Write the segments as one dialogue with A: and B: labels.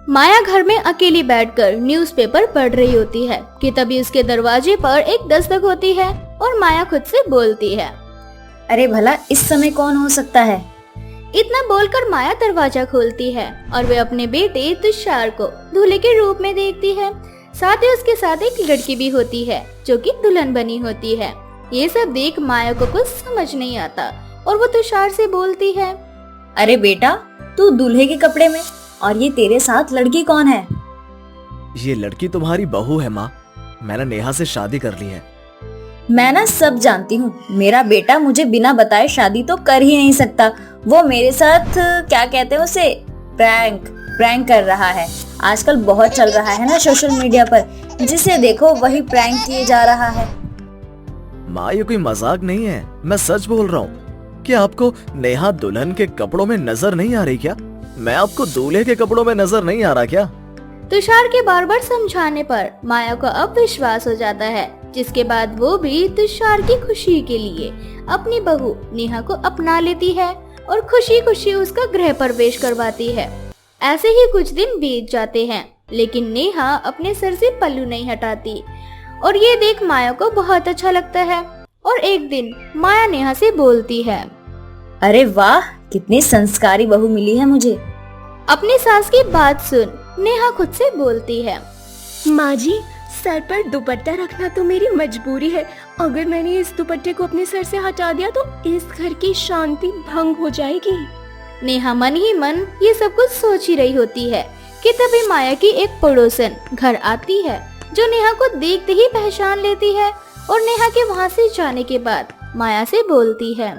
A: माया घर में अकेली बैठकर न्यूज़पेपर पढ़ रही होती है कि तभी उसके दरवाजे पर एक दस्तक होती है और माया खुद से बोलती है,
B: अरे भला इस समय कौन हो सकता है।
A: इतना बोलकर माया दरवाजा खोलती है और वे अपने बेटे तुषार को दूल्हे के रूप में देखती है। साथ ही उसके साथ एक लड़की भी होती है जो कि दुल्हन बनी होती है। ये सब देख माया को कुछ समझ नहीं आता और वो तुषार से बोलती है,
B: अरे बेटा, तू दूल्हे के कपड़े में और ये तेरे साथ लड़की कौन है।
C: ये लड़की तुम्हारी बहू है माँ। मैंने नेहा से शादी कर ली है।
B: मैं ना सब जानती हूँ। मेरा बेटा मुझे बिना बताए शादी तो कर ही नहीं सकता। वो मेरे साथ क्या कहते हैं उसे, प्रैंक कर रहा है। आजकल बहुत चल रहा है ना सोशल मीडिया पर, जिसे देखो वही प्रैंक किए जा रहा है।
C: माँ ये कोई मजाक नहीं है, मैं सच बोल रहा हूँ। क्या आपको नेहा दुल्हन के कपड़ों में नजर नहीं आ रही क्या? मैं आपको दूल्हे के कपड़ों में नजर नहीं आ रहा क्या?
A: तुषार के बार बार समझाने पर माया को अब विश्वास हो जाता है, जिसके बाद वो भी तुषार की खुशी के लिए अपनी बहू नेहा को अपना लेती है और खुशी खुशी उसका गृह प्रवेश करवाती है। ऐसे ही कुछ दिन बीत जाते हैं, लेकिन नेहा अपने सर से पल्लू नहीं हटाती और ये देख माया को बहुत अच्छा लगता है। और एक दिन माया नेहा से बोलती है,
B: अरे वाह, कितनी संस्कारी बहू मिली है मुझे।
A: अपनी सास की बात सुन नेहा खुद से बोलती है,
D: माँ जी, सर पर दुपट्टा रखना तो मेरी मजबूरी है। अगर मैंने इस दुपट्टे को अपने सर से हटा दिया तो इस घर की शांति भंग हो जाएगी।
A: नेहा मन ही मन ये सब कुछ सोच ही रही होती है कि तभी माया की एक पड़ोसन घर आती है, जो नेहा को देखते ही पहचान लेती है और नेहा के वहाँ से जाने के बाद माया से बोलती है,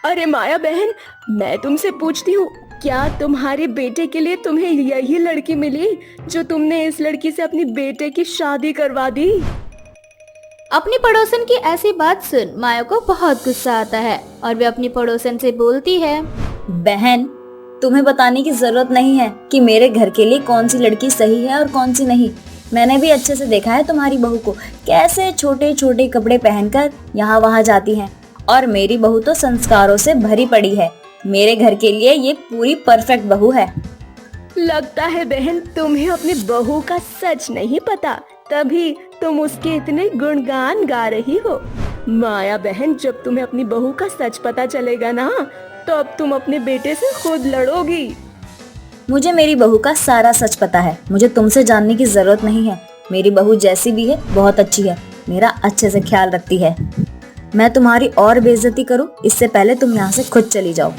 D: अरे माया बहन, मैं तुमसे पूछती हूँ, क्या तुम्हारे बेटे के लिए तुम्हें यही लड़की मिली जो तुमने इस लड़की से अपनी बेटे की शादी करवा दी?
A: अपनी पड़ोसन की ऐसी बात सुन माया को बहुत गुस्सा आता है और वे अपनी पड़ोसन से बोलती है,
B: बहन, तुम्हें बताने की जरूरत नहीं है कि मेरे घर के लिए कौन सी लड़की सही है और कौन सी नहीं। मैंने भी अच्छे से देखा है तुम्हारी बहू को, कैसे छोटे छोटे कपड़े पहनकर यहाँ वहाँ जाती है। और मेरी बहू तो संस्कारों से भरी पड़ी है। मेरे घर के लिए ये पूरी परफेक्ट बहू है।
D: लगता है बहन तुम्हें अपनी बहू का सच नहीं पता, तभी तुम उसके इतने गुणगान गा रही हो। माया बहन, जब तुम्हें अपनी बहू का सच पता चलेगा ना, तो अब तुम अपने बेटे से खुद लड़ोगी।
B: मुझे मेरी बहू का सारा सच पता है। मुझे तुमसे जानने की जरूरत नहीं है। मेरी बहू जैसी भी है बहुत अच्छी है, मेरा अच्छे से ख्याल रखती है। मैं तुम्हारी और बेइज्जती करूं इससे पहले तुम यहाँ से खुद चली जाओ।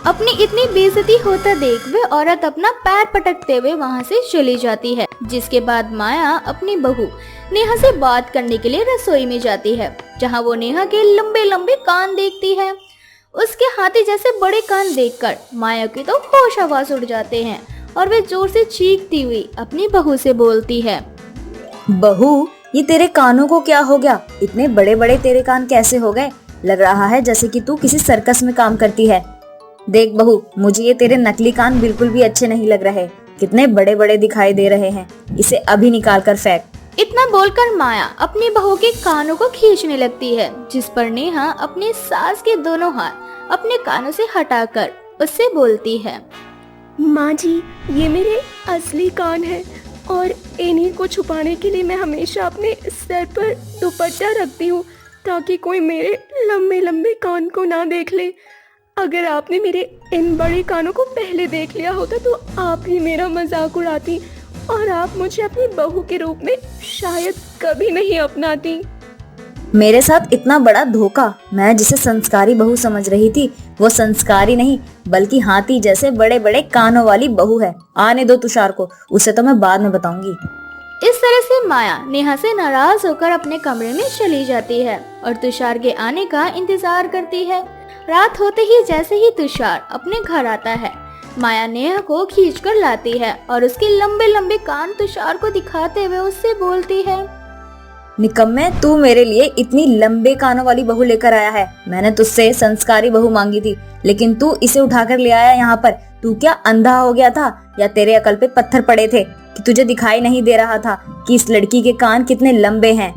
A: अपनी इतनी बेइज्जती होता देख वे औरत अपना पैर पटकते हुए वहाँ से चली जाती है। जिसके बाद माया अपनी बहू नेहा से बात करने के लिए रसोई में जाती है, जहाँ वो नेहा के लंबे लंबे कान देखती है। उसके हाथी जैसे बड़े कान देखकर माया की तो होश आवाज उड़ जाते हैं और वे जोर से चीखती हुई अपनी बहू से बोलती है,
B: बहू, ये तेरे कानों को क्या हो गया? इतने बड़े बड़े तेरे कान कैसे हो गए? लग रहा है जैसे कि तू किसी सर्कस में काम करती है। देख बहू, मुझे ये तेरे नकली कान बिल्कुल भी अच्छे नहीं लग रहे। कितने बड़े बड़े दिखाई दे रहे हैं। इसे अभी निकाल कर फेंक।
A: इतना बोलकर माया अपनी बहू के कानों को खींचने लगती है, जिस पर नेहा अपने सास के दोनों हाथ अपने कानों से हटाकर उससे बोलती है,
D: माँ जी, ये मेरे असली कान हैं और इन्हीं को छुपाने के लिए मैं हमेशा अपने सर पर दुपट्टा रखती हूँ, ताकि कोई मेरे लंबे लंबे कान को ना देख ले। अगर आपने मेरे इन बड़े कानों को पहले देख लिया होता तो आप ही मेरा मजाक उड़ाती और आप मुझे अपनी बहू के रूप में शायद कभी नहीं अपनाती।
B: मेरे साथ इतना बड़ा धोखा। मैं जिसे संस्कारी बहू समझ रही थी, वो संस्कारी नहीं बल्कि हाथी जैसे बड़े बड़े कानों वाली बहू है। आने दो तुषार को, उसे तो मैं बाद में बताऊंगी।
A: इस तरह से माया नेहा से नाराज होकर अपने कमरे में चली जाती है और तुषार के आने का इंतजार करती है। रात होते ही जैसे ही तुषार अपने घर आता है, माया नेहा को खींचकर लाती है और उसके लंबे लंबे कान तुषार को दिखाते हुए उससे बोलती है,
B: निकम्मे, तू मेरे लिए इतनी लंबे कानों वाली बहू लेकर आया है। मैंने तुझसे संस्कारी बहू मांगी थी, लेकिन तू इसे उठाकर ले आया यहाँ पर। तू क्या अंधा हो गया था या तेरे अकल पे पत्थर पड़े थे कि तुझे दिखाई नहीं दे रहा था कि इस लड़की के कान कितने लंबे हैं?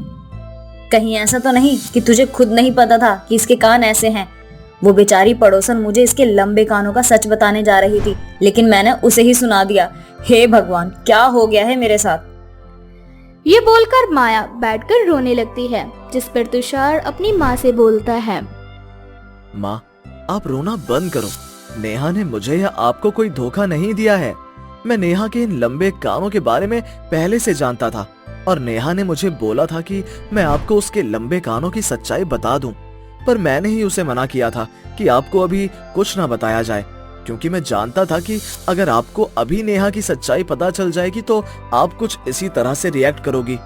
B: कहीं ऐसा तो नहीं कि तुझे खुद नहीं पता था कि इसके कान ऐसे हैं? वो बेचारी पड़ोसन मुझे इसके लंबे कानों का सच बताने जा रही थी, लेकिन मैंने उसे ही सुना दिया। हे भगवान, क्या हो गया है मेरे साथ।
A: ये बोलकर माया बैठकर रोने लगती है, जिस पर तुषार अपनी माँ से बोलता है,
C: माँ, आप रोना बंद करो। नेहा ने मुझे या आपको कोई धोखा नहीं दिया है। मैं नेहा के इन लंबे कानों के बारे में पहले से जानता था और नेहा ने मुझे बोला था कि मैं आपको उसके लंबे कानों की सच्चाई बता दूं, पर मैंने ही उसे मना किया था कि आपको अभी कुछ ना बताया जाए, क्योंकि मैं जानता था कि अगर आपको अभी नेहा की सच्चाई पता चल जाएगी तो आप कुछ इसी तरह से रिएक्ट करोगी।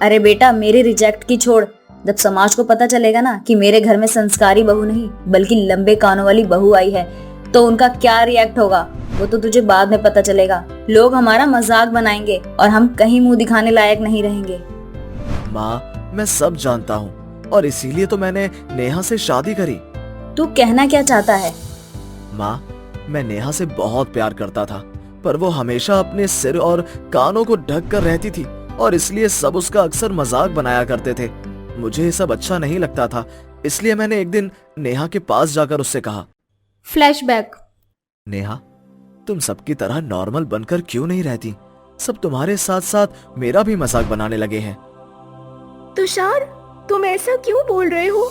B: अरे बेटा, मेरे रिजेक्ट की छोड़। जब समाज को पता चलेगा ना कि मेरे घर में संस्कारी बहू नहीं बल्कि लंबे कानों वाली बहू आई है, तो उनका क्या रिएक्ट होगा वो तो तुझे बाद में पता चलेगा। लोग हमारा मजाक बनाएंगे और हम कहीं मुंह दिखाने लायक नहीं रहेंगे।
C: माँ, मैं सब जानता हूँ और इसीलिए तो मैंने नेहा से शादी करी।
B: तू कहना क्या चाहता है?
C: माँ, मैं नेहा से बहुत प्यार करता था, पर वो हमेशा अपने सिर और कानों को ढक कर रहती थी और इसलिए सब उसका अक्सर मजाक बनाया करते थे। मुझे ये सब अच्छा नहीं लगता था, इसलिए मैंने एक दिन नेहा के पास जाकर उससे कहा,
A: फ्लैशबैक।
C: नेहा, तुम सबकी तरह नॉर्मल बनकर क्यों नहीं रहती? सब तुम्हारे साथ साथ मेरा भी मजाक बनाने लगे हैं।
D: तुषार, तुम ऐसा क्यों बोल रहे हो?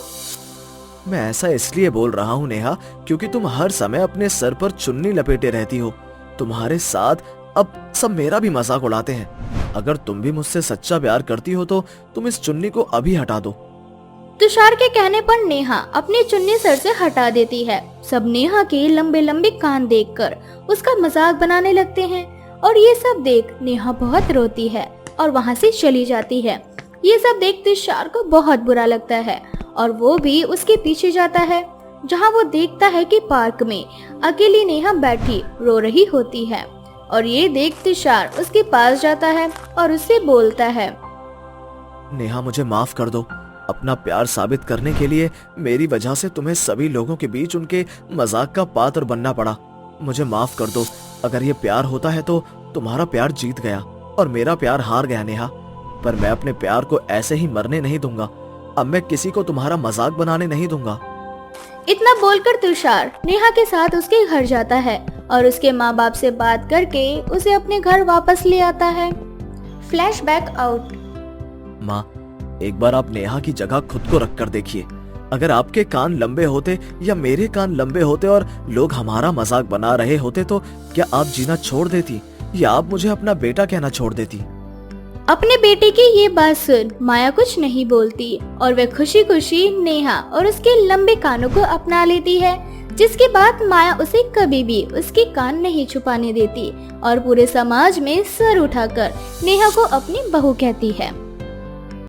C: मैं ऐसा इसलिए बोल रहा हूँ नेहा, क्योंकि तुम हर समय अपने सर पर चुन्नी लपेटे रहती हो। तुम्हारे साथ अब सब मेरा भी मजाक उड़ाते हैं। अगर तुम भी मुझसे सच्चा प्यार करती हो तो तुम इस चुन्नी को अभी हटा दो।
A: तुषार के कहने पर नेहा अपनी चुन्नी सर से हटा देती है। सब नेहा के लंबे लंबे कान देखकर उसका मजाक बनाने लगते हैं और ये सब देख नेहा बहुत रोती है और वहाँ से चली जाती है। ये सब देख तुषार को बहुत बुरा लगता है और वो भी उसके पीछे जाता है, जहाँ वो देखता है कि पार्क में अकेली नेहा बैठी रो रही होती है और ये देख तुषार उसके पास जाता है और उससे बोलता है,
C: नेहा, मुझे माफ कर दो। अपना प्यार साबित करने के लिए मेरी वजह से तुम्हें सभी लोगों के बीच उनके मजाक का पात्र बनना पड़ा। मुझे माफ कर दो। अगर ये प्यार होता है तो तुम्हारा प्यार जीत गया और मेरा प्यार हार गया नेहा, पर मैं अपने प्यार को ऐसे ही मरने नहीं दूंगा। अब मैं किसी को तुम्हारा मजाक बनाने नहीं दूंगा।
A: इतना बोलकर तुषार नेहा के साथ उसके घर जाता है और उसके माँ बाप से बात करके उसे अपने घर वापस ले आता है। Flashback out.
C: माँ, एक बार आप नेहा की जगह खुद को रख कर देखिए। अगर आपके कान लंबे होते या मेरे कान लंबे होते और लोग हमारा मजाक बना रहे होते तो क्या आप जीना छोड़ देती या आप मुझे अपना बेटा कहना छोड़ देती?
A: अपने बेटे की ये बात सुन माया कुछ नहीं बोलती और वह खुशी खुशी नेहा और उसके लंबे कानों को अपना लेती है, जिसके बाद माया उसे कभी भी उसके कान नहीं छुपाने देती और पूरे समाज में सर उठाकर नेहा को अपनी बहू कहती है।